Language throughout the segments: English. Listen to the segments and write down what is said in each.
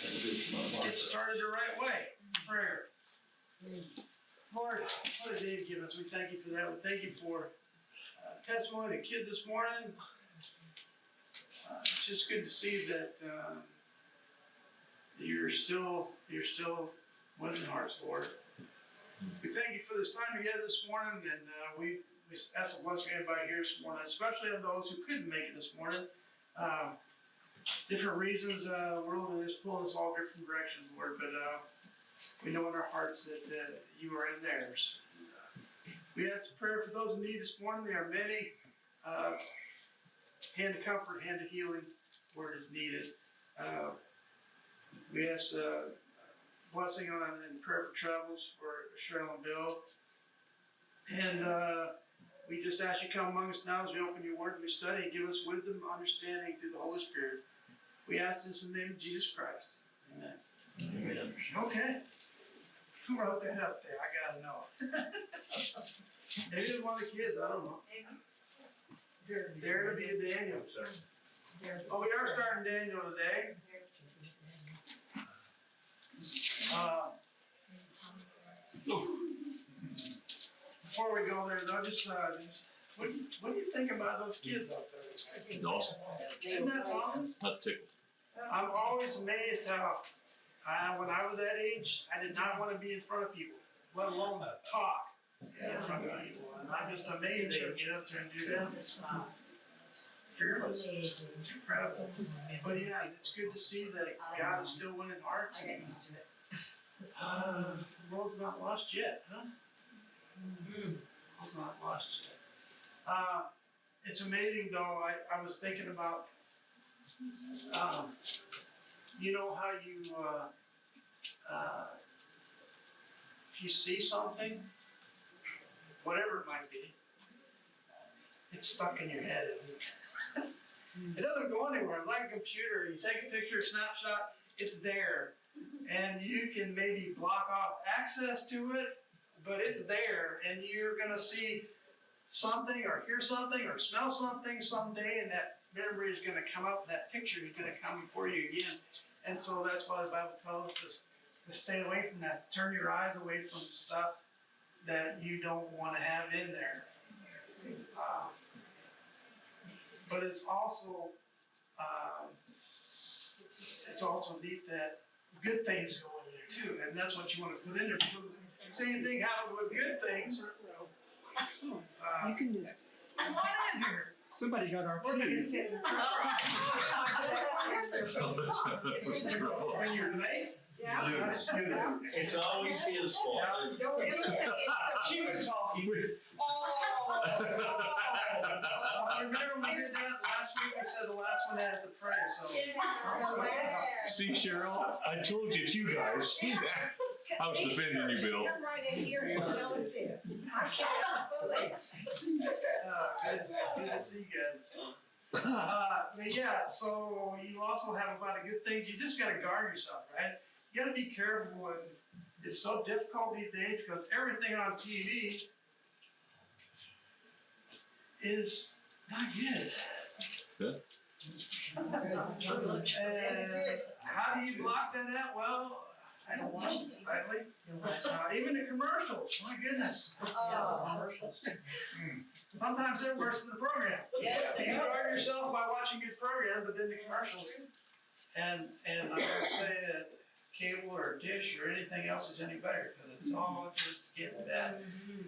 Let's get started the right way. Prayer. Lord, what did Dave give us? We thank you for that. We thank you for testimony of the kid this morning. It's just good to see that you're still winning hearts, Lord. We thank you for this time together this morning, and we ask a blessing on everybody here this morning, especially of those who couldn't make it this morning. Different reasons, the world is pulling us all different directions, Lord, but we know in our hearts that you are in theirs. We ask prayer for those in need this morning. There are many. Hand of comfort, hand of healing where it is needed. We ask blessing on and prayer for travels for Cheryl and Bill. And we just ask you to come among us now as we open your word and we study and give us wisdom, understanding through the Holy Spirit. We ask this in the name of Jesus Christ. Amen. Amen. Okay. Who wrote that up there? I gotta know. Maybe it was one of the kids, I don't know. Dare to be a Daniel. Oh, we are starting Daniel today. Before we go there, though, just what do you think about those kids out there? It's awesome. Isn't that awesome? Not tickled. I'm always amazed how, when I was that age, I did not want to be in front of people, let alone talk in front of people. And I'm just amazed they would get up there and do that. Fearless. It's incredible. But yeah, it's good to see that God is still winning hearts. The world's not lost yet, huh? The world's not lost yet. It's amazing though, I was thinking about, you know how you, if you see something, whatever it might be, it's stuck in your head, isn't it? It doesn't go anywhere. Like a computer, you take a picture, a snapshot, it's there. And you can maybe block off access to it, but it's there, and you're going to see something or hear something or smell something someday, and that memory is going to come up, that picture is going to come before you again. And so that's why the Bible tells us to stay away from that. Turn your eyes away from stuff that you don't want to have in there. But it's also neat that good things go in there too, and that's what you want to put in there, because the same thing happens with good things. You can do it. I'm not in here. Somebody got our We're gonna sit in the front. When you're late, Yeah. It's always his fault. Don't really say it's She was talking. remember we did that last week? We said the last one had to pray, so. See, Cheryl, I told you, it's you guys. I was defending you, Bill. Come right in here and tell it there. I can't believe it. Good to see you guys. But yeah, so you also have a lot of good things. You just got to guard yourself, right? You got to be careful, and it's so difficult these days because everything on TV is not good. Good. And how do you block that out? Well, I don't watch it rightly. Even the commercials, my goodness. Sometimes they're worse than the program. Yes. You can guard yourself by watching good program, but then the commercials. And I'm not going to say that cable or dish or anything else is any better, because it's all just getting bad.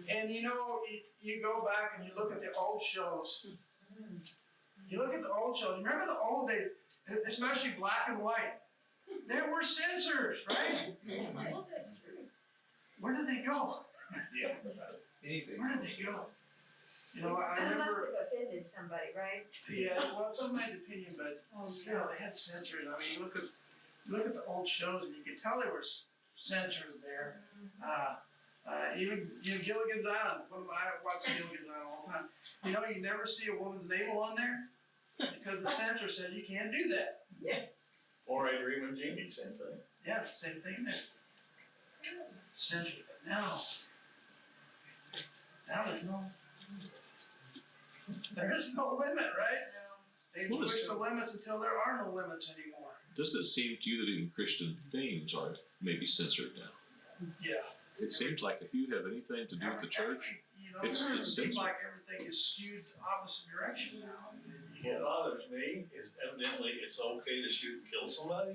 And you know, you go back and you look at the old shows. You look at the old shows. Remember the old days, especially black and white. There were censors, right? Where did they go? Where did they go? You know, I That must remember. have offended somebody, right? Yeah, well, some had opinion, but still, they had censors. I mean, look at the old shows, and you could tell there were censors there. Even Gilligan's Island. I watch Gilligan's Island all the time. You know, you never see a woman's navel on there because the censor said you can't do that. Or I dream of Jeannie, same thing. Yeah, same thing there. Censor, but now there is no limit, right? They push the limits until there are no limits anymore. Doesn't it seem to you that even Christian themes are maybe censored now? Yeah. It seems like if you have anything to do with the church, You know, it's it seems censored. like everything is skewed the opposite direction now. What bothers me is evidently it's okay to shoot and kill somebody,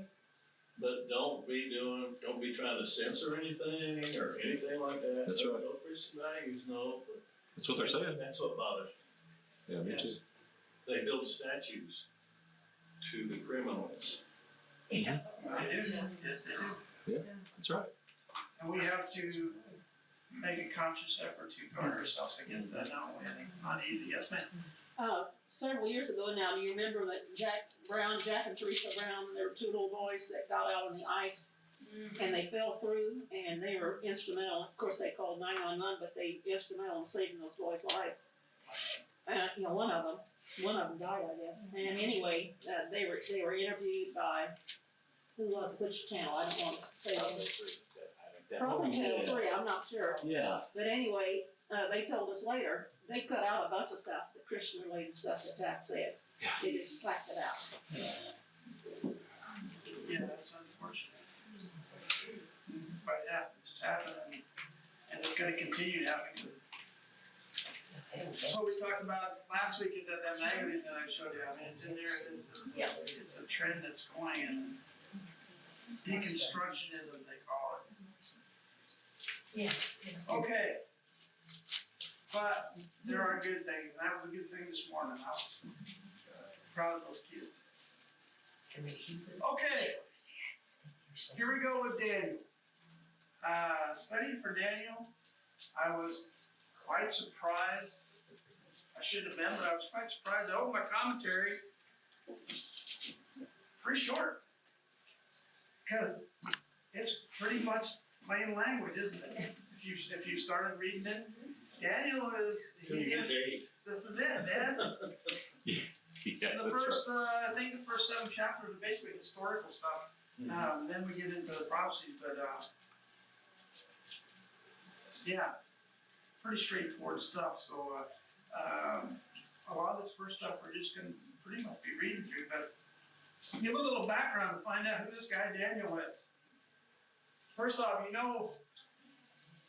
but don't be trying to censor anything or anything like that. That's right. No Christian values, no. But That's what they're saying. That's what bothers me. Yeah, me Yes. too. They build statues to the criminals. They do, yes, they do. That's right. And we have to make a conscious effort to guard ourselves against that, don't we? And it's not easy, yes, ma'am? Several years ago now, do you remember that Jack and Teresa Brown, there were two little boys that got out on the ice and they fell through and they were instrumental. Of course, they called 911, but they instrumental in saving those boys' lives. You know, one of them died, I guess. And anyway, they were interviewed by, who was it, which channel? I don't want to say it. Probably Channel 3, I'm not sure. Yeah. But anyway, they told us later, they cut out a bunch of stuff, the Christian related stuff that Jack said. They just blacked it out. Yeah, that's unfortunate. But yeah, it's happened and it's gonna continue to happen. That's what we talked about last week at that magazine that I showed you. I mean, it's in there, it's a trend that's going and deconstructionism, they call it. Okay. But there are good things, and that was a good thing this morning. I was proud of those kids. Okay, here we go with Daniel. Studying for Daniel, I was quite surprised. I shouldn't have been, but I was quite surprised. I opened my commentary, pretty short, because it's pretty much plain language, isn't it? If you started reading it, Daniel is, To your date. this is it, man. Yeah, And the that's first, I think the first 7 chapters are basically historical stuff. Then we get into the prophecies, but, yeah, pretty straightforward stuff. So, a lot of this first stuff we're just gonna pretty much be reading through, but give a little background to find out who this guy Daniel is. First off, you know,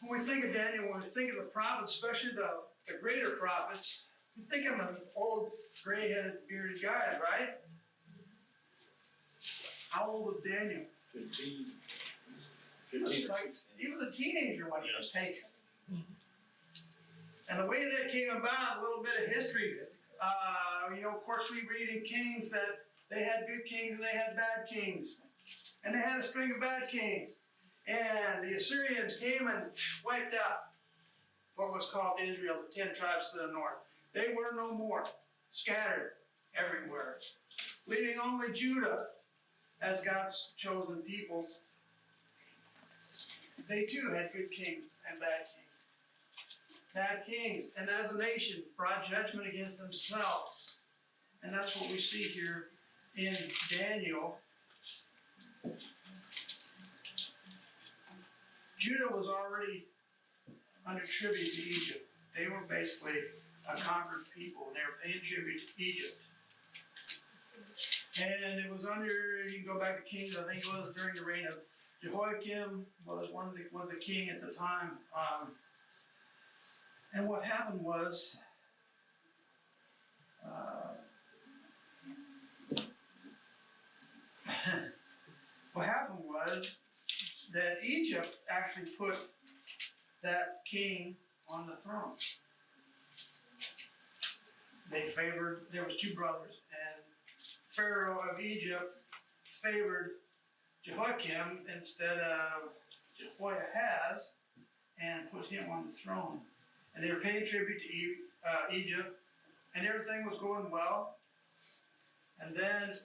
when we think of Daniel, when we think of the prophets, especially the greater prophets, we think of them as old, gray-headed, bearded guys, right? How old was Daniel? 15 He was or like, 16. he was a teenager when he was Yes. taken. And the way that came about, a little bit of history, you know, of course we read in Kings that they had good kings and they had bad kings. And they had a string of bad kings. And the Assyrians came and wiped out what was called Israel, the 10 tribes to the north. They were no more, scattered everywhere, leaving only Judah as God's chosen people. They too had good kings and bad kings. Bad kings, and as a nation, brought judgment against themselves. And that's what we see here in Daniel. Judah was already under tribute to Egypt. They were basically a conquered people, and they were paying tribute to Egypt. And it was under, you can go back to Kings, I think it was during the reign of Jehoiakim, was the king at the time. And what happened was, that Egypt actually put that king on the throne. They favored, there was 2 brothers, and Pharaoh of Egypt favored Jehoiakim instead of Jehoiahaz and put him on the throne. And they were paying tribute to Egypt, and everything was going well. And then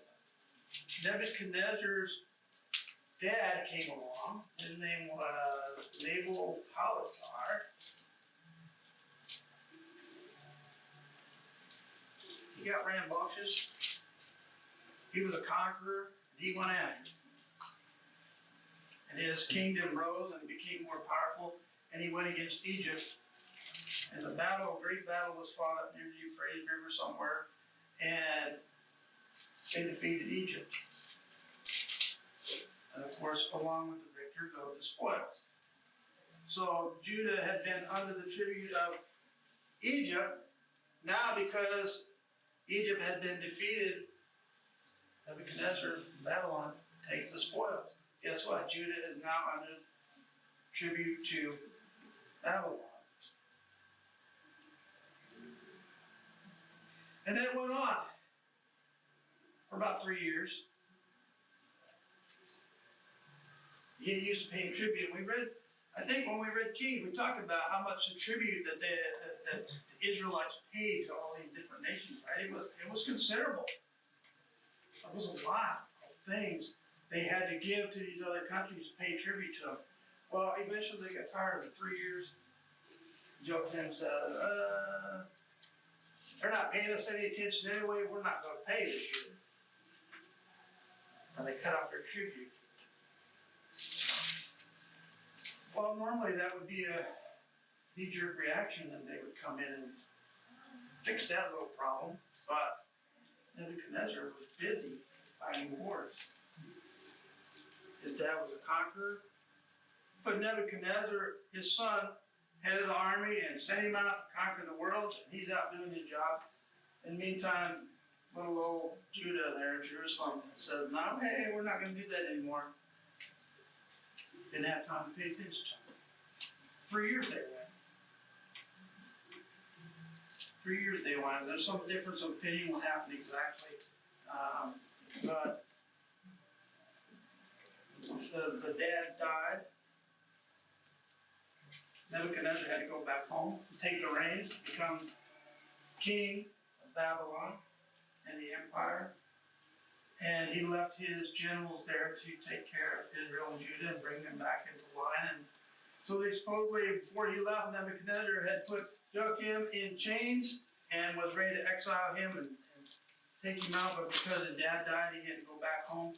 Nebuchadnezzar's dad came along. His name was Nabopolassar. He got rambunctious. He was a conqueror. He went after him. And his kingdom rose and became more powerful. And he went against Egypt. And the battle, a great battle, was fought up near the Euphrates River somewhere. And they defeated Egypt. along with the victor go the spoils. So Judah had been under the tribute of Egypt. Now because Egypt had been defeated, Nebuchadnezzar, Babylon, takes the spoils. Guess what? Judah is now under tribute to Babylon. And that went on for about 3 years. He used to pay tribute. And we read, I think when we read Kings, we talked about how much the tribute that the Israelites paid to all these different nations, right? It was considerable. It was a lot of things they had to give to these other countries to pay tribute to them. Well, eventually they got tired of it. 3 years. Joachim said, they're not paying us any attention anyway, we're not going to pay this year. And they cut off their tribute. Well, normally that would be a knee-jerk reaction, and they would come in and fix that little problem. But Nebuchadnezzar was busy fighting wars. His dad was a conqueror. But Nebuchadnezzar, his son, headed the army and sent him out to conquer the world, and he's out doing his job. In the meantime, little old Judah there in Jerusalem said, no, hey, we're not going to do that anymore. Didn't have time to pay attention to him. 3 years they went. 3 years they went. There's some difference of opinion what happened exactly. But the dad died. Nebuchadnezzar had to go back home, take the reins, become king of Babylon and the empire. And he left his generals there to take care of Israel and Judah and bring them back into line. And so they supposedly, before he left, Nebuchadnezzar had put Joachim in chains and was ready to exile him and take him out. But because his dad died, he had to go back home.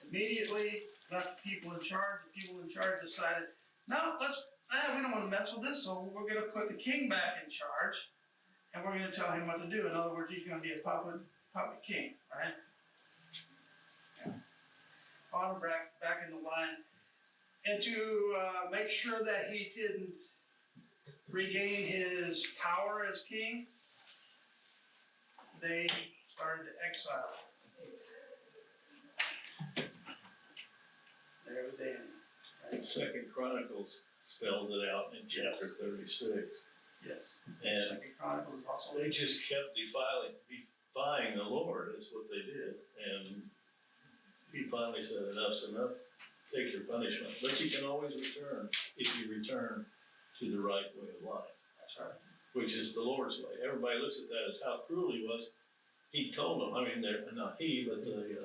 Immediately left the people in charge. The people in charge decided, no, we don't want to mess with this, so we're going to put the king back in charge, and we're going to tell him what to do. In other words, he's going to be a puppet king, right? Yeah. On back in the line. And to make sure that he didn't regain his power as king, they started to exile him. There was Daniel. Right? Second Chronicles spells it out in chapter 36. Yes. And Second Chronicles is also. they just kept defying the Lord is what they did. And he finally said, enough's enough, take your punishment. But you can always return if you return to the right way of life. That's right. Which is the Lord's way. Everybody looks at that as how cruel he was. He told them, I mean, not he, but the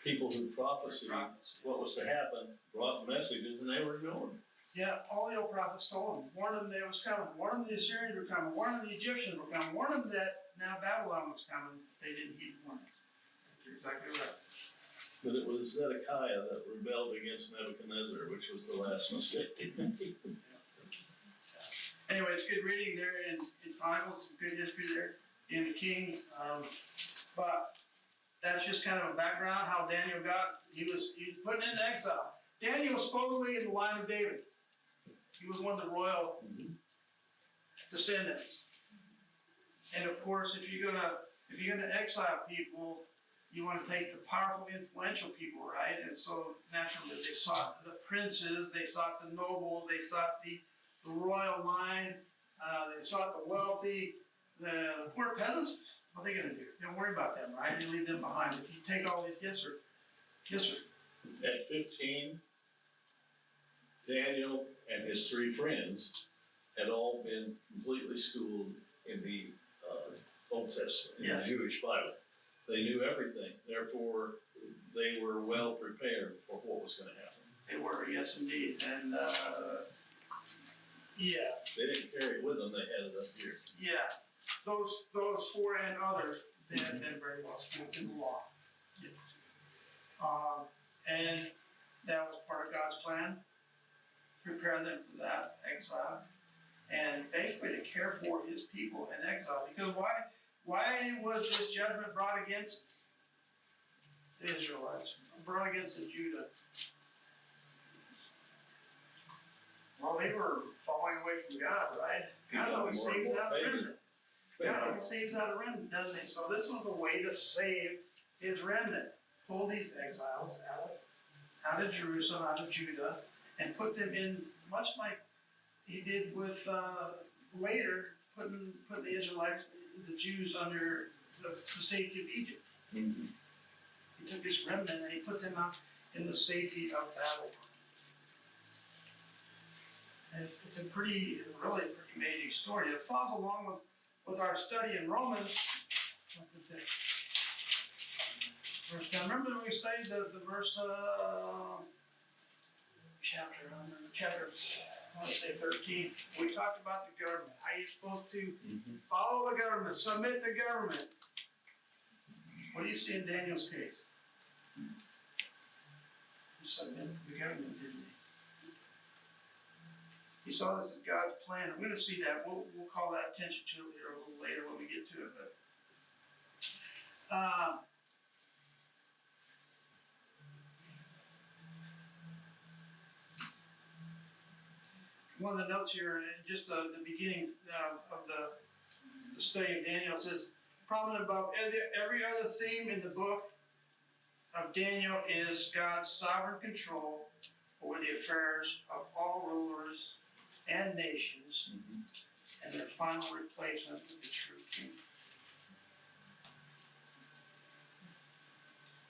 people who prophesied what was to happen, brought messages, and they were ignored. Yeah, all the old prophets told them, warned them that it was coming, warned them the Assyrians were coming, warned them the Egyptians were coming, warned them that now Babylon was coming. They didn't heed the warnings. You're exactly right. But it was Zedekiah that rebelled against Nebuchadnezzar, which was the last mistake they made. Anyway, it's good reading there in Chronicles, good history there in the Kings. But that's just kind of a background how Daniel he was put into exile. Daniel was supposedly in the line of David. He was one of the royal descendants. And of course, if you're gonna exile people, you want to take the powerful, influential people, right? And so naturally, they sought the princes, they sought the nobles, they sought the royal line, they sought the wealthy, the poor peasants. What are they gonna do? Don't worry about them, right? You leave them behind. If you take all these, yes sir. At 15, Daniel and his 3 friends had all been completely schooled in the Old Testament, in the Jewish Bible. They knew everything, therefore they were well prepared for what was going to happen. They were, yes indeed. And they didn't carry it with them, they had it up here. yeah, those 4 and others, they had been very well schooled in the law. Yes. And that was part of God's plan, prepare them for that exile, and basically to care for his people in exile. Because why was this judgment brought against the Israelites, brought against the Judah? they were falling away from God, right? God always More and saves more out a pagan. remnant. God always saves out a remnant, doesn't he? So this was the way to save his remnant. Pull these exiles out of Jerusalem, out of Judah, and put them in, much like he did with, later, putting the Israelites, the Jews under the safety of Egypt. Mhm. He took his remnant and he put them out in the safety of Babylon. And it's a really pretty amazing story. It follows along with our study in Romans. What was that? Verse 10. Remember when we studied the verse, chapter, I want to say 13. We talked about the government, how you're supposed to follow the government, submit the government. What do you see in Daniel's case? He submitted to the government, didn't he? He saw this as God's plan. We're going to see that. We'll call that attention to it a little later when we get to it. But one of the notes here, just the beginning of the study of Daniel says, prominent above every other theme in the book of Daniel is God's sovereign control over the affairs of all rulers and nations, and their final replacement with the true king.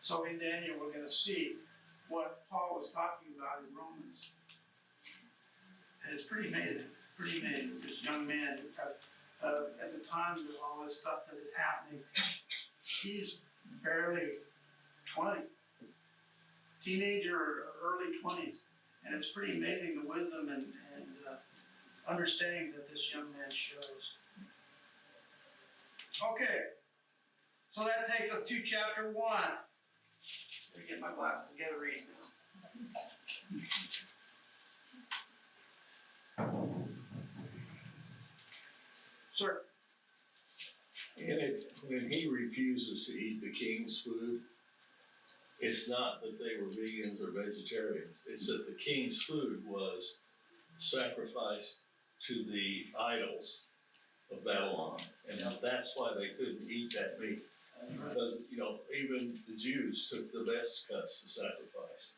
So in Daniel, we're going to see what Paul was talking about in Romans. And it's pretty amazing with this young man who, at the time of all this stuff that is happening, he's barely 20, teenager or early 20s. And it's pretty amazing the wisdom and understanding that this young man shows. Okay, so that takes us to chapter 1. Let me get my glasses and get a reading now. Sir. When he refuses to eat the king's food, it's not that they were vegans or vegetarians. It's that the king's food was sacrificed to the idols of Babylon. And that's why they couldn't eat that meat. Because, even the Jews took the best cuts to sacrifice.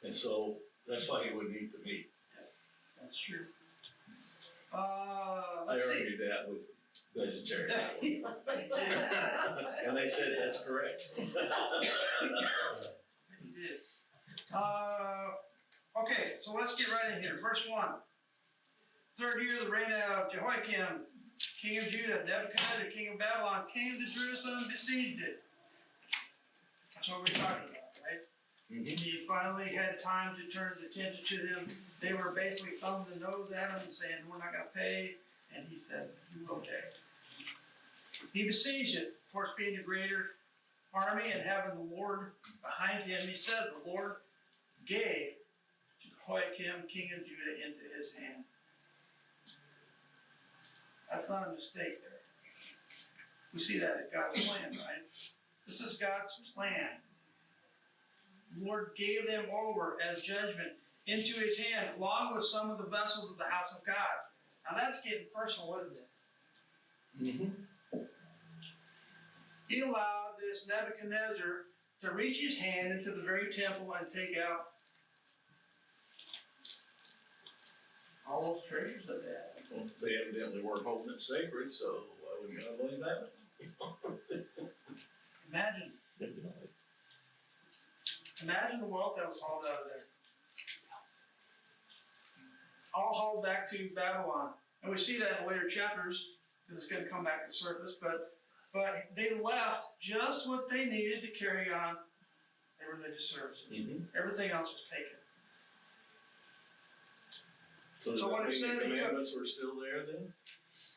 And so that's why he wouldn't eat the meat. That's true. I Let's see. argued that with vegetarians. And they said that's correct. He did. Okay, so let's get right in here. Verse 1. Third year of the reign of Jehoiakim, king of Judah, Nebuchadnezzar, king of Babylon, came to Jerusalem and besieged it. That's what we're talking about, right? Mhm. He finally had time to turn his attention to them. They were basically thumbing the nose at him and saying, we're not going to pay. And he said, you will pay. He besieged it, of course, being the greater army and having the Lord behind him. He said the Lord gave Jehoiakim, king of Judah, into his hand. That's not a mistake there. We see that in God's plan, right? This is God's plan. The Lord gave them over as judgment into his hand, along with some of the vessels of the house of God. Now that's getting personal, isn't it? Mm-hmm. He allowed this Nebuchadnezzar to reach his hand into the very temple and take out all those treasures that they had. Well, they evidently weren't holding it sacred, so why wouldn't God let him have it? Imagine the wealth that was hauled out of there. All hauled back to Babylon. And we see that in later chapters, because it's going to come back to the surface, but they left just what they needed to carry on their religious services. Mm-hmm. Everything else was taken. So does So what that it mean said the he took- commandments were still there then?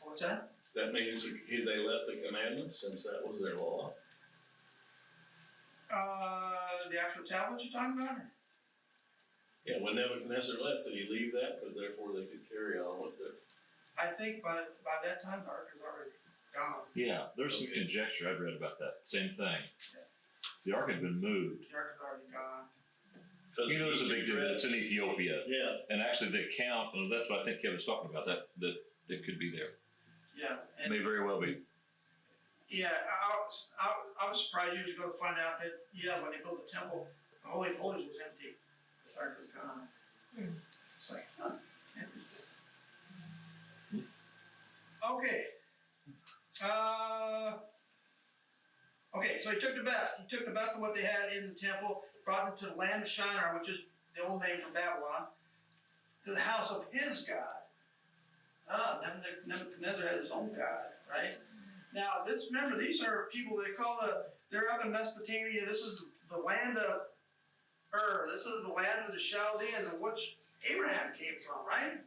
What's that? That means they left the commandments since that was their law? The actual tablets you're talking about? Yeah, when Nebuchadnezzar left, did he leave that? Because therefore they could carry on with their. I think by that time the ark is already gone. Yeah, there's some Okay. conjecture I've read about that same thing. The ark had been moved. The ark is already gone. 'Cause You know, it's a big deal. It's in Ethiopia. Yeah, And actually, the count, and that's what I think Kevin's talking about, that it could be there. Yeah, It and may very well be. yeah, I was surprised years ago to find out that, yeah, when they built the temple, the Holy of Holies was empty. The Ark was gone. It's like, huh. Okay. Okay, so he took the best. He took the best of what they had in the temple, brought them to the land of Shinar, which is the old name for Babylon, to the house of his God. Nebuchadnezzar had his own God, right? Now, remember, these are people they call they're up in Mesopotamia. This is the land of Ur. This is the land of the Chaldeans, of which Abraham came from, right?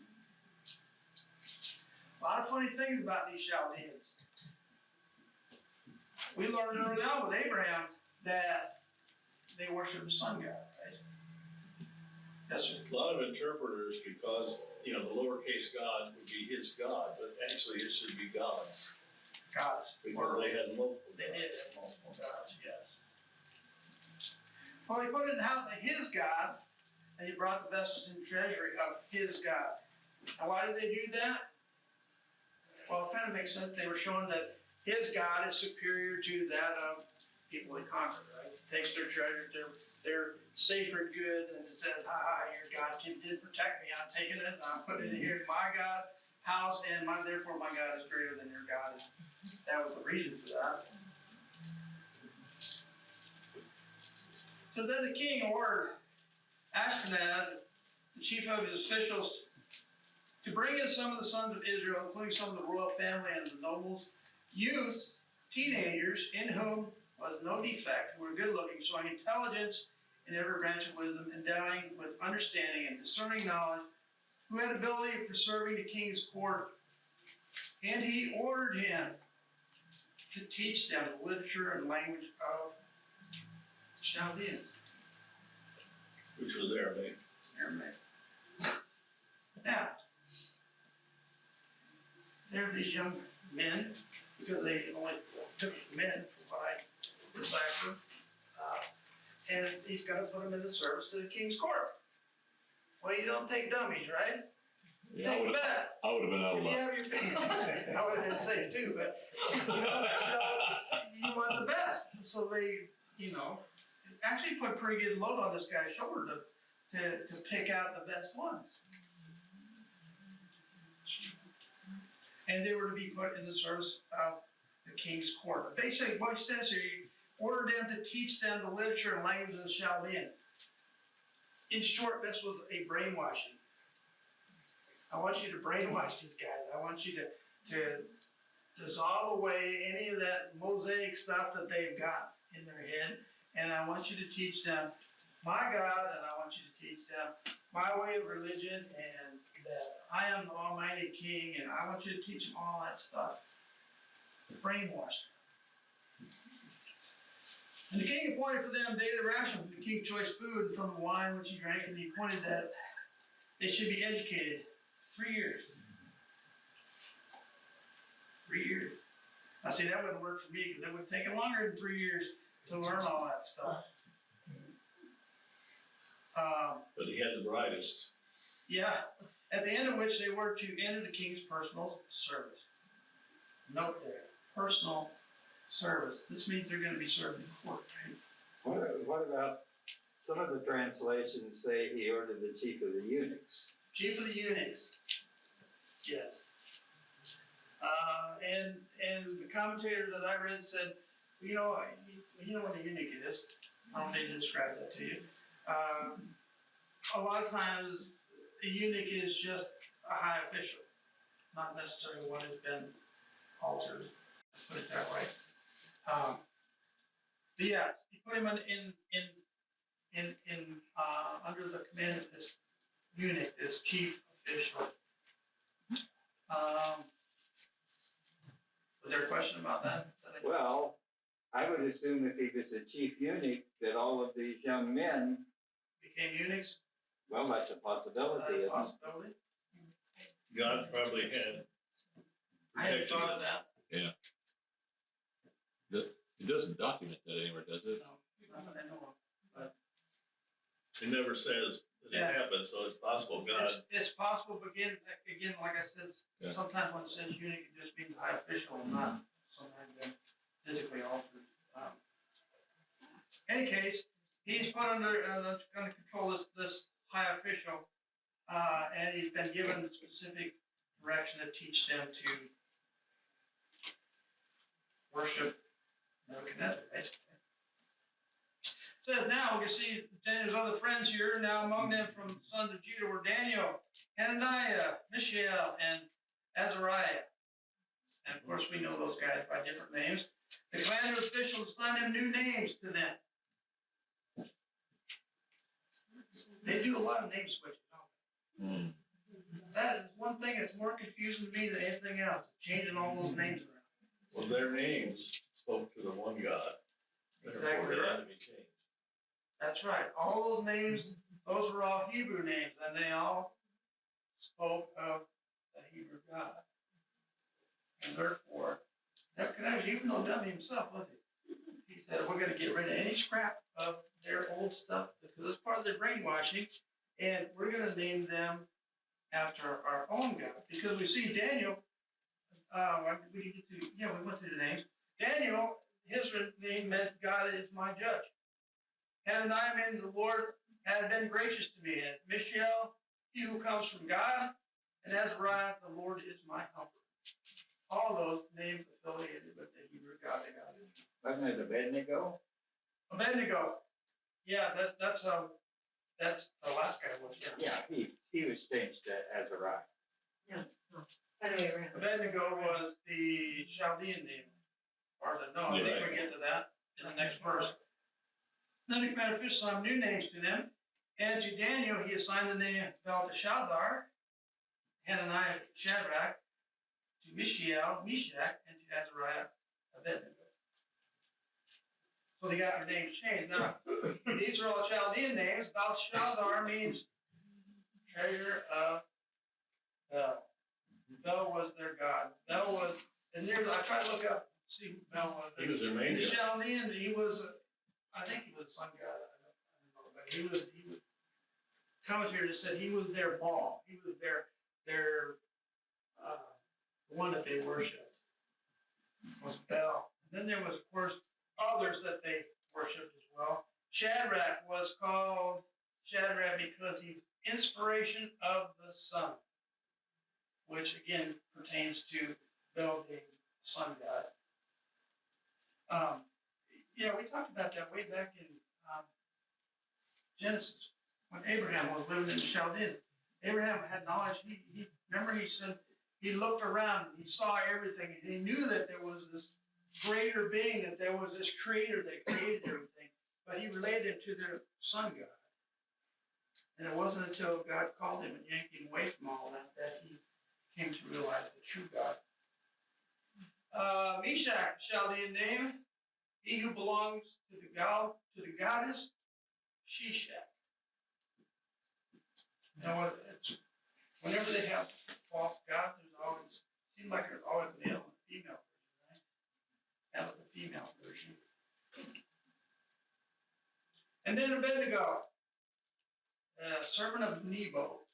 A lot of funny things about these Chaldeans. We learned early on with Abraham that they worship the sun god, right? Yes, sir. a lot of interpreters, because, the lowercase god would be his God, but actually it should be God's, Gods. because they had multiple They gods. did have multiple gods, yes. Well, he put it in the house of his God, and he brought the vessels in treasury of his God. And why did they do that? Well, it kind of makes sense. They were showing that his God is superior to that of people they conquered, right? Takes their treasure, their sacred goods, and it says, your God didn't protect me. I'm taking it, and I'm putting it here in my God house, and therefore my God is greater than your God. That was the reason for that. So then the king ordered Ashpenaz, the chief of his officials, to bring in some of the sons of Israel, including some of the royal family and the nobles, youths, teenagers, in whom was no defect, who were good looking, showing intelligence in every branch of wisdom, endowing with understanding and discerning knowledge, who had ability for serving the king's court. And he ordered him to teach them the literature and language of Chaldeans. Which was Aramaic. Aramaic. Now, there are these young men, because they only took men, from what I deciphered, and he's going to put them in the service to the king's court. Well, you don't take dummies, right? You Yeah, take the best. I would have been out of If you luck. have your, I would have been safe too, but you want the best. So they, actually put a pretty good load on this guy's shoulder to pick out the best ones. And they were to be put in the service of the king's court. Basically, what he says here, he ordered them to teach them the literature and language of the Chaldeans. In short, this was a brainwashing. I want you to brainwash these guys. I want you to dissolve away any of that mosaic stuff that they've got in their head. And I want you to teach them my God, and I want you to teach them my way of religion, and that I am the Almighty King, and I want you to teach them all that stuff. Brainwash them. And the king appointed for them daily ration from the king's choice food and from the wine which he drank, and he appointed that they should be educated 3 years. 3 years. Now see, that wouldn't work for me, because it would have taken longer than 3 years to learn all that stuff. But he had the brightest. Yeah, at the end of which they were to enter the king's personal service. Note there, personal service. This means they're going to be served in court, right? What about, some of the translations say he ordered the chief of the eunuchs. Chief of the eunuchs. Yes. And the commentator that I read said, you know what a eunuch is. I don't need to describe that to you. A lot of times, a eunuch is just a high official, not necessarily one who's been altered. Let's put it that way. But yeah, he put him in under the command of this eunuch, this chief official. Was there a question about that? Well, I would assume if he was a chief eunuch, that all of these young men, Became eunuchs? well, that's a possibility. isn't it? Possibility. God probably had. I hadn't thought of that. It doesn't document that anywhere, does it? No, not that I know of. It never says that Yeah. it happened, so it's possible God. It's possible, but again, like I said, Yeah. sometimes when it says eunuch, it just means high official and not sometimes been physically altered. Any case, he's put under, gonna control this high official, and he's been given specific direction to teach them to worship Nebuchadnezzar, basically. It says now, we can see Daniel's other friends here. Now among them from the sons of Judah were Daniel, Hananiah, Mishael, and Azariah. And of course, we know those guys by different names. The commander officials assigned them new names to them. They do a lot of name switching, don't they? That is one thing that's more confusing to me than anything else, changing all those names around. Well, their names spoke to the one God. Therefore, Exactly they had right. to be changed. That's right. All those names, those were all Hebrew names, and they all spoke of the Hebrew God. And therefore, Nebuchadnezzar, even though dummy himself, was he said, we're going to get rid of any scrap of their old stuff because it's part of their brainwashing, and we're going to name them after our own God. Because we see Daniel, we went through the names. Daniel, his name meant God is my judge. Hananiah means the Lord has been gracious to me. And Mishael, he who comes from God. And Azariah, the Lord is my helper. All those names affiliated with the Hebrew God they got. Wasn't it Abednego? Abednego. Yeah, that's the last guy was, yeah. Yeah, he was changed to Azariah. Other way around. Abednego was the Chaldean name. Or no, I think we get to that in the next verse. Then the commander of fish assigned new names to them. And to Daniel, he assigned the name Belteshazzar, Hananiah, Shadrach, to Mishael, Meshach, and to Azariah, Abednego. So they got their names changed. Now, these are all Chaldean names. Belteshazzar means treasure of Bel. Bel was their god. Bel was, and there's, I tried to look up, see who Bel was. He was their main The God. Chaldean, he was, I think he was a sun god. I don't know, but he was, commentator just said he was their Baal. He was their one that they worshipped was Bel. And then there was, of course, others that they worshipped as well. Shadrach was called Shadrach because he inspiration of the sun, which again pertains to Bel being sun god. Yeah, we talked about that way back in Genesis when Abraham was living in the Chaldeans. Abraham had knowledge. He remember he said he looked around and he saw everything and he knew that there was this greater being, that there was this creator that created everything. But he related it to their sun god. And it wasn't until God called him and yanked him away from all that he came to realize the true God. Meshach, Chaldean name, he who belongs to the goddess Shishak. You know what? Whenever they have false gods, there's always, seems like there's always male and female version, right? That was the female version. And then Abednego, servant of Nebo.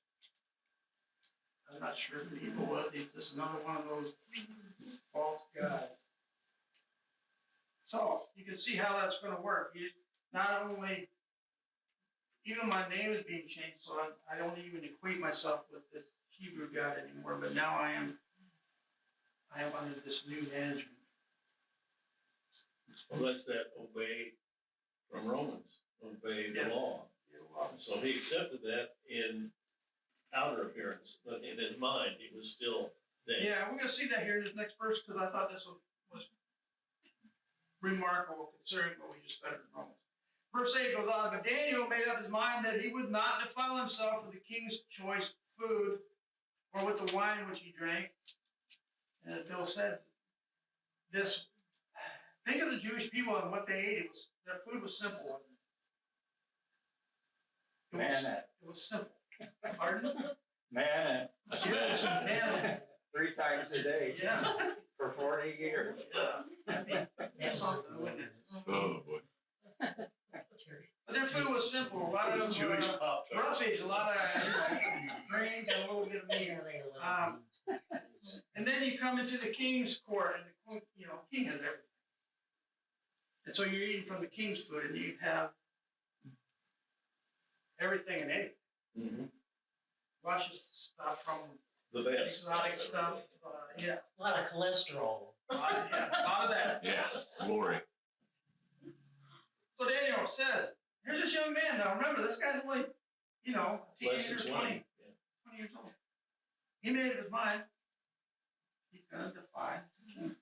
I'm not sure who Nebo was. He's just another one of those false gods. So you can see how that's going to work. Not only, even my name is being changed, so I don't even equate myself with this Hebrew God anymore. But now I am under this new management. Well, that's that obey from Romans, obey the Yeah. law. So he accepted that in outer appearance, but in his mind, he was still dead. Yeah, we're going to see that here in this next verse because I thought this was remarkable considering what we just read in Romans. Verse 8 goes on, but Daniel made up his mind that he would not defile himself with the king's choice food or with the wine which he drank. And as Bill said, think of the Jewish people and what they ate. Their food was simple, wasn't it? Manna. It was simple. Pardon? Manna, That's a bad sin. Man, 3 times a day yeah. for 40 years. That'd be something, wouldn't it? Oh, boy. But their food was simple, a lot It was of Jewish pop tarts. roughage, a lot of grains and a little bit of meat. And then you come into the king's court, and the king has everything. And so you're eating from the king's food, and you have everything and anything. Mhm. Luscious stuff from The best. exotic stuff, yeah, A lot of cholesterol. a lot of that. Yeah, glory. So Daniel says, here's this young man. Now remember, this guy's only, a Less teenager, than 20 20. Yeah. 20 years old. He made up his mind. He's going to defy the king.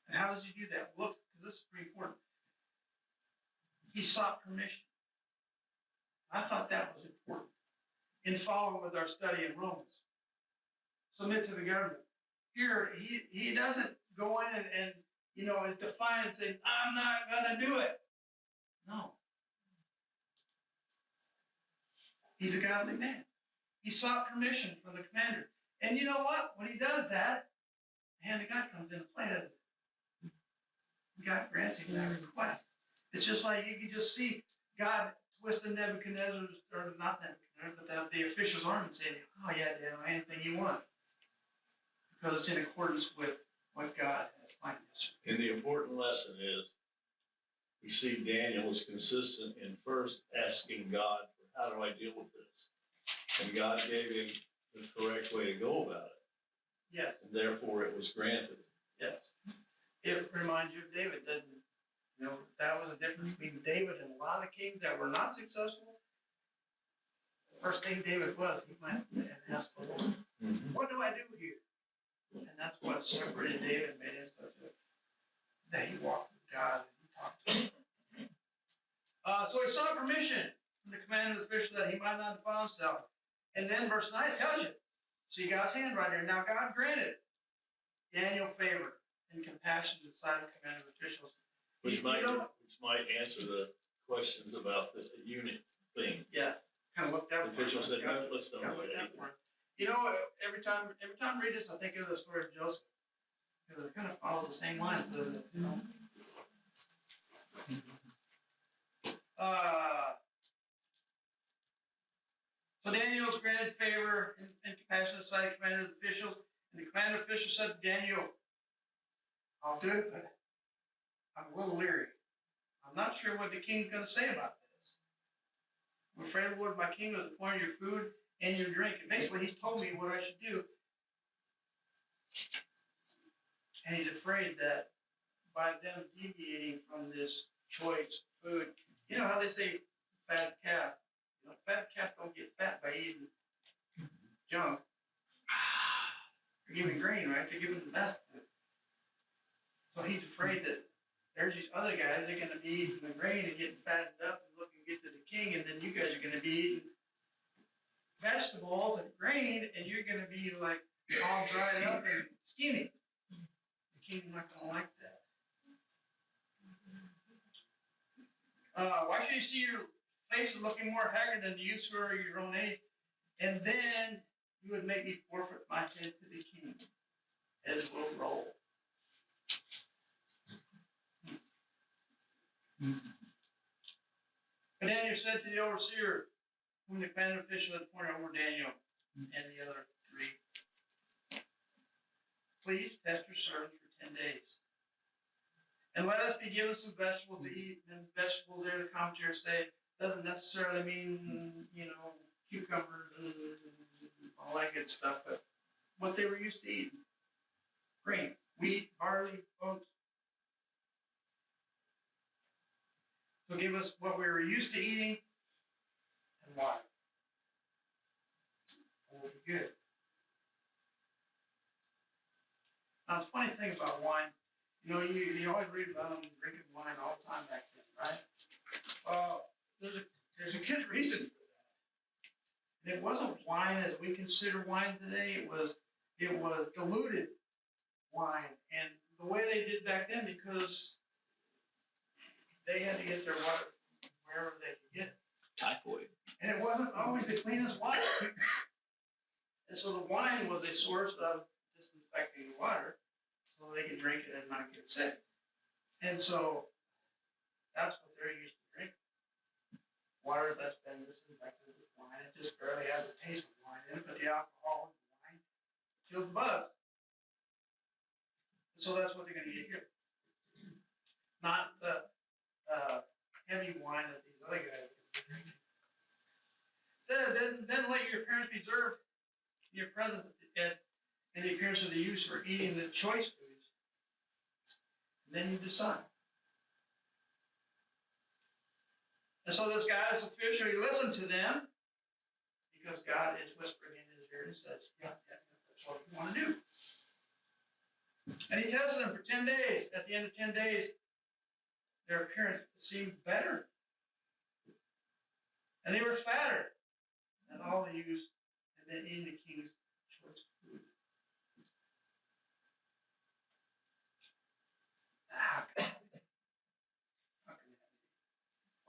And how does he do that? Look, because this is pretty important. He sought permission. I thought that was important. In following with our study in Romans. Submit to the government. Here, he doesn't go in and is defiant and say, I'm not going to do it. No. He's a godly man. He sought permission from the commander. And you know what? When he does that, the hand of God comes into play, doesn't it? God grants him that request. It's just like you can just see God twisting Nebuchadnezzar's, or not Nebuchadnezzar, but the official's arm and saying, oh yeah, Daniel, anything you want. Because it's in accordance with what God has planned. And the important lesson is, we see Daniel was consistent in first asking God, how do I deal with this? And God gave him the correct way to go about it. Yes, And therefore it was granted. yes. It reminds you of David, doesn't it? That was the difference between David and a lot of the kings that were not successful. The first thing David was, he went and asked the Lord, what do I do here? And that's what separated David and made him such that he walked with God and he talked to him. So he sought permission from the commander of the official that he might not defile himself. And then verse 9 tells you, see God's hand right here. Now God granted Daniel favor and compassion to the side of the commander of officials. Which You know- might answer the questions about the unit thing. Yeah, kind of looked The out for him. official said, no, let's don't Kind of do looked out it. for him. Every time I read this, I think of the story of Joseph. Because it kind of follows the same lines, doesn't it? So Daniel was granted favor and compassion to the side of the commander of the officials. And the commander of the officials said to Daniel, I'll do it, but I'm a little leery. I'm not sure what the king's going to say about this. I'm afraid, Lord, my king has appointed your food and your drink. And basically, he's told me what I should do. And he's afraid that by them deviating from this choice food, you know how they say fat calf? Fat calf don't get fat by eating junk. They're giving grain, right? They're giving the best food. So he's afraid that there's these other guys that are going to be eating the grain and getting fattened up and looking to get to the king, and then you guys are going to be eating vegetables and grain, and you're going to be like all dried up and skinny. The king's not going to like that. Why should you see your face looking more haggard than the youths who are your own age? And then you would make me forfeit my head to the king, as will roll. And Daniel said to the overseer, whom the commander official had appointed over Daniel and the other three, please test your servants for 10 days. And let us be given some vegetables to eat. And vegetables there, the commentators say, doesn't necessarily mean, cucumbers and all that good stuff, but what they were used to eating. Grain, wheat, barley, oats. So give us what we were used to eating and water. It will be good. Now, the funny thing about wine, you always read about them drinking wine all the time back then, right? There's a good reason for that. It wasn't wine as we consider wine today. It was diluted wine, and the way they did back then, because they had to get their water wherever they could get it. Typhoid. And it wasn't always the cleanest water. And so the wine was a source of disinfecting the water so they could drink it and not get sick. And so that's what they're used to drinking. water that's been disinfected with wine. It just barely has a taste of wine in it, but the alcohol in the wine kills the bugs. So that's what they're gonna get here. Not the heavy wine that these other guys get drinking. Then let your appearance be observed in your presence in the appearance of the youths for eating the choice foods. And then you decide. And so this guy is official, he listened to them because God is whispering in his ear and says, yeah, that's what you want to do. And he tested them for 10 days. At the end of 10 days, their appearance seemed better. And they were fatter than all the youths had been eating the king's choice food. How can that be?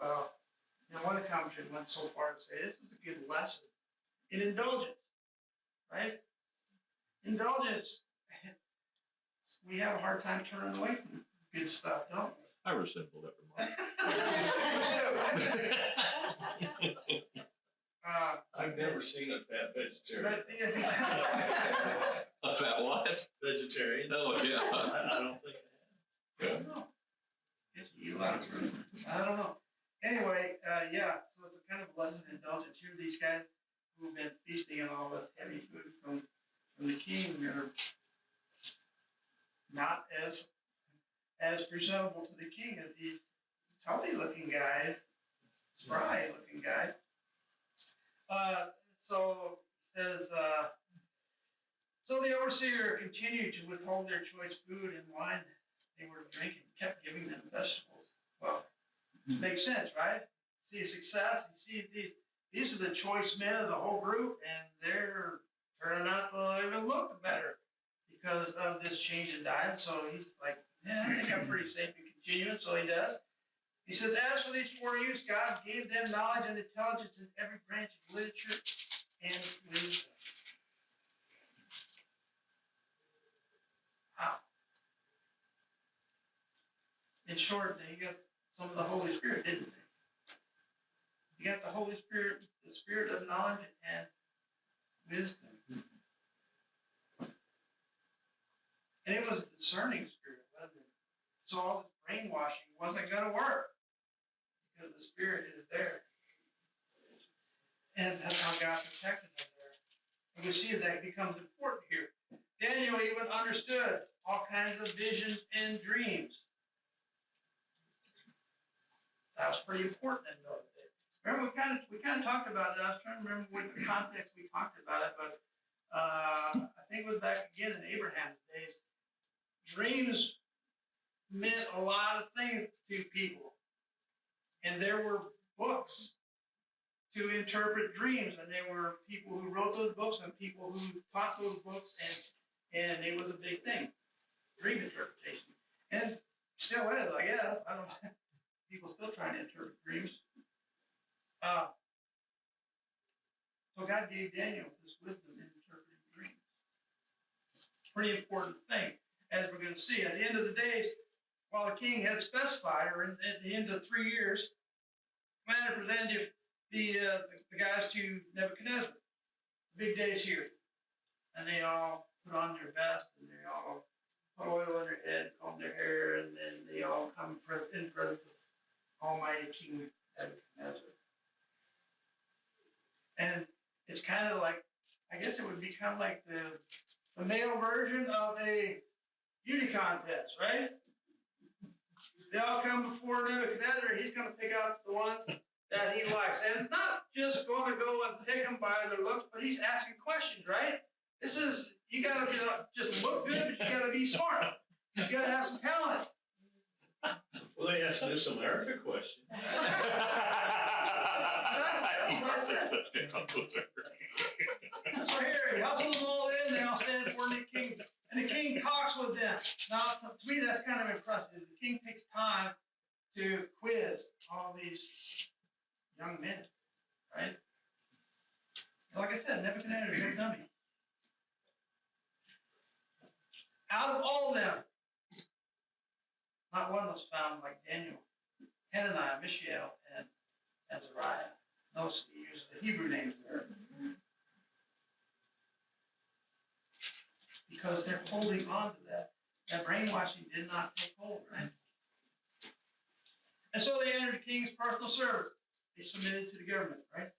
Well, one commentary went so far to say this is a good lesson in indulgence, right? Indulgence, we have a hard time turning away from good stuff, don't we? I resemble that remark. I've never seen a fat vegetarian. A fat what? Vegetarian. Oh, yeah. I don't think I don't know. Guess you eat a lot of fruit. I don't know. Anyway, yeah, so it's a kind of lesson in indulgence. Here are these guys who have been feasting on all this heavy food from the king. They're not as presentable to the king as these healthy looking guys, spry looking guys. So it says, so the overseer continued to withhold their choice food and wine they were drinking, kept giving them vegetables. Well, makes sense, right? See success, you see these are the choice men of the whole group, and they're turning out to even look better because of this change in diet. So he's like, yeah, I think I'm pretty safe in continuing, so he does. He says, as for these 4 youths, God gave them knowledge and intelligence in every branch of literature and wisdom. Wow. In short, they got some of the Holy Spirit, didn't they? You got the Holy Spirit, the Spirit of knowledge and wisdom. And it was a discerning spirit, wasn't it? So all this brainwashing wasn't going to work because the Spirit is there. And that's how God protected them there. And we see that becomes important here. Daniel even understood all kinds of visions and dreams. That was pretty important in those days. Remember, we kind of talked about that. I was trying to remember what the context we talked about it, but I think it was back again in Abraham's days. Dreams meant a lot of things to people, and there were books to interpret dreams, and there were people who wrote those books and people who taught those books, and it was a big thing, dream interpretation, and still is, I guess. I don't know. People still trying to interpret dreams. So God gave Daniel this wisdom in interpreting dreams. Pretty important thing, as we're going to see. At the end of the days, while the king had specified, or at the end of 3 years, commander presented the guys to Nebuchadnezzar. Big days here. And they all put on their vest, and they all put oil on their head, comb their hair, and then they all come in presence of Almighty King Nebuchadnezzar. And it's kind of like, I guess it would be kind of like the male version of a beauty contest, right? They all come before Nebuchadnezzar, he's going to pick out the ones that he likes. And not just going to go and pick them by their looks, but he's asking questions, right? This is, you got to just look good, but you got to be smart. You got to have some talent. Well, they asked Miss America a question. So here, he hustles them all in, they all stand before the king, and the king talks with them. Now, to me, that's kind of impressive. The king takes time to quiz all these young men, right? Like I said, Nebuchadnezzar is no dummy. Out of all of them, not one was found like Daniel, Hananiah, Mishael, and Azariah. the Hebrew names there. Because they're holding on to that. That brainwashing did not take hold, right? And so they entered the king's personal service. They submitted to the government, right?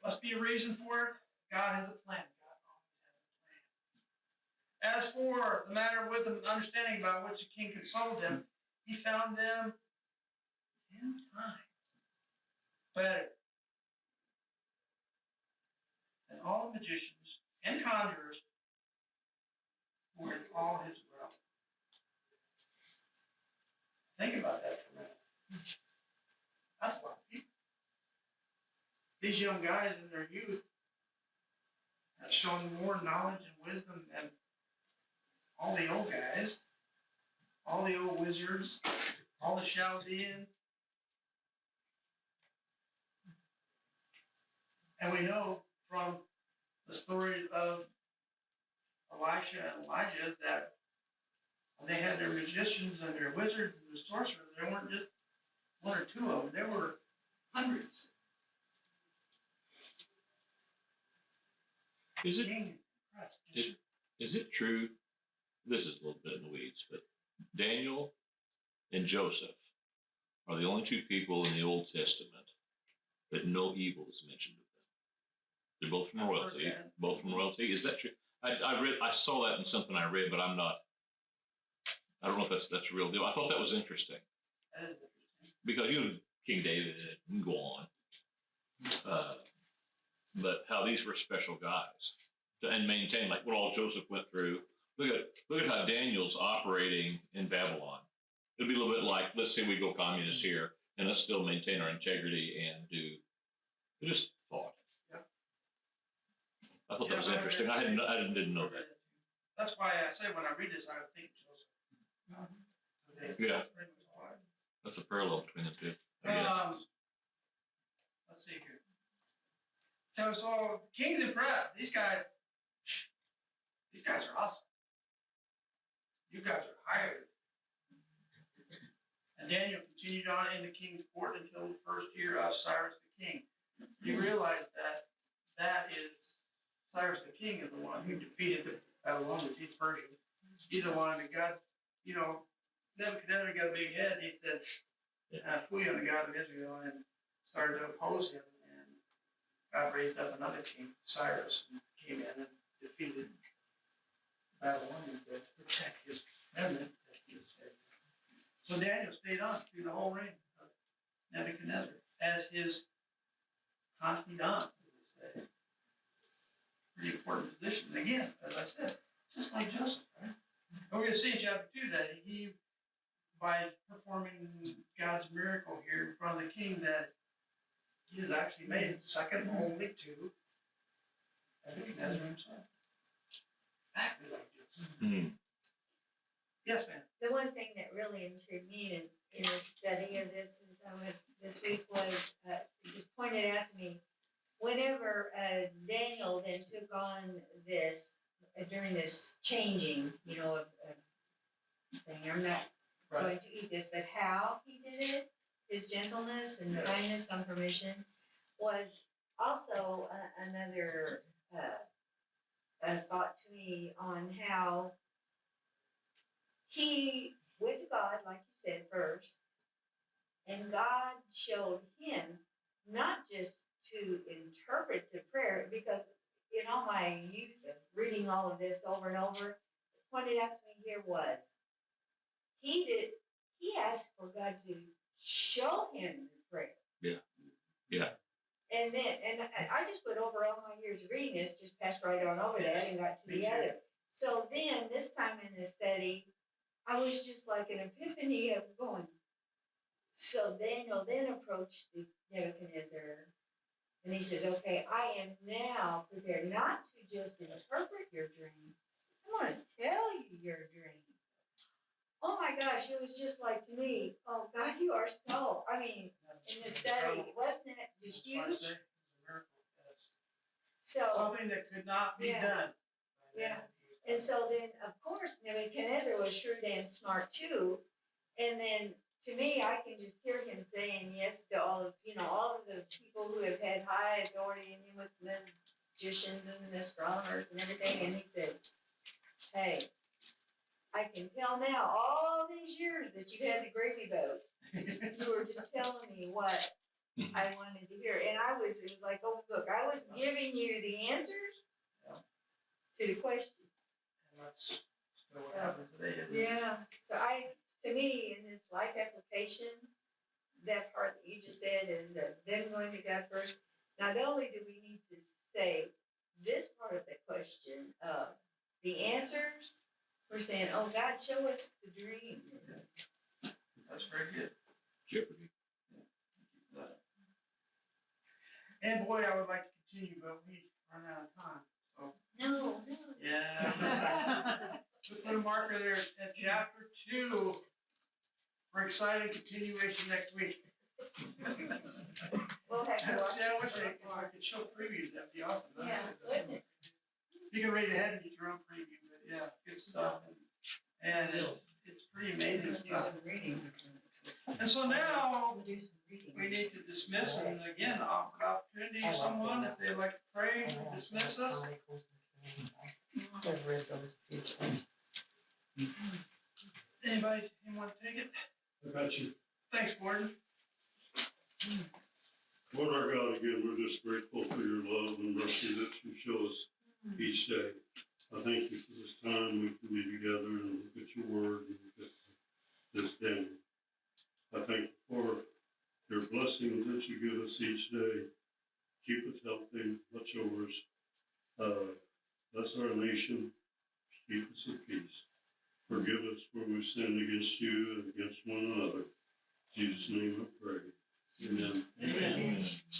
Must be a reason for it. God has a plan. God always has a plan. As for the matter of wisdom and understanding about which the king consulted him, he found them 10 times better than all the magicians and conjurers who were in all his realm. Think about that for a minute. That's why these young guys in their youth have shown more knowledge and wisdom than all the old guys, all the old wizards, all the Chaldeans. And we know from the story of Elisha and Elijah that when they had their magicians and their wizards and their sorcerers, there weren't just one or two of them, there were hundreds. Is it King, right. is it true? This is a little bit in the weeds, but Daniel and Joseph are the only two people in the Old Testament that no evil is mentioned of them. They're both from royalty. Okay. Both from royalty. Is that true? I saw that in something I read, but I don't know if that's a real deal. I thought that was interesting That is interesting. because King David and go on, but how these were special guys and maintain like what all Joseph went through. Look at how Daniel's operating in Babylon. It'd be a little bit like, let's say we go communist here and let's still maintain our integrity and do. I just thought. Yep. I thought that was interesting. I didn't know that. That's why I say when I read this, I would think Joseph. Yeah. That's a parallel between the two. I guess. Let's see here. So kings impressed. These guys are awesome. You guys are hired. And Daniel continued on in the king's court until the first year of Cyrus the king. You realize that is Cyrus the king is the one who defeated the Babylonians, he's Persian. He's the one that got, Nebuchadnezzar got a big head. He said, fooey on the God of Israel, and started to oppose him. And God raised up another king, Cyrus, and came in and defeated the Babylonians to protect his remnant that he had saved. So Daniel stayed on through the whole reign of Nebuchadnezzar as his confidant, as they say. Pretty important position. And again, as I said, just like Joseph, right? And we're going to see in chapter 2 that he, by performing God's miracle here in front of the king, that he is actually made second only to Nebuchadnezzar himself. Exactly like Joseph. Hmm. Yes, ma'am. The one thing that really intrigued me in the study of this this week was, it just pointed out to me, whenever Daniel then took on this, during this changing, of saying, I'm not going to eat this, but how he did it, his gentleness and kindness on permission, was also another thought to me on how he went to God, like you said, first, and God showed him not just to interpret the prayer, because in all my youth of reading all of this over and over, pointed out to me here was, he asked for God to show him the prayer. Yeah. And I just went over all my years of reading this, just passed right on over that and got to Me the too. other. So then, this time in the study, I was just like an epiphany of going. So Daniel then approached the Nebuchadnezzar, and he says, okay, I am now prepared not to just interpret your dream, I want to tell you your dream. Oh my gosh, it was just like to me, oh God, you are so, in the study, wasn't it just That's why I huge? say it's a miracle. Yes. So, Something that could not be Yeah. done. Yeah. and so then, of course, Nebuchadnezzar was shrewd and smart too. And then, to me, I can just hear him saying yes to all of the have had high authority in him with magicians and astronomers and everything, and he said, hey, I can tell now, all these years that you had the gravy boat, you were just telling me what I wanted to hear, and it was like, oh, look, I was giving you the answers to the question. And that's still what happens today, isn't it? Yeah, so to me, in this life application, that part that you just said is them going to God first. Not only do we need to say this part of the question, the answers, we're saying, oh, God, show us the dream. That's very good. Jeopardy. And boy, I would like to continue, but we run out of time, so, No, yeah. We'll put a marker there at chapter 2 for exciting continuation next week. we'll have to watch. See, I wish if I could show previews, that'd be awesome. Yeah, wouldn't it? You can read ahead and get your own preview, but yeah, good stuff. And it's pretty amazing stuff. And so now, we need to dismiss, and again, offer the opportunity to someone, if they'd like to pray, dismiss us. Anybody, anyone take it? I got you. Thanks, Gordon. Lord our God, again, we're just grateful for your love and mercy that you show us each day. I thank you for this time we can be together and look at your word and look at this day. I thank you for your blessings that you give us each day. Keep us healthy, watch over us. Bless our nation, keep us at peace. Forgive us where we've sinned against you and against one another. In Jesus' name I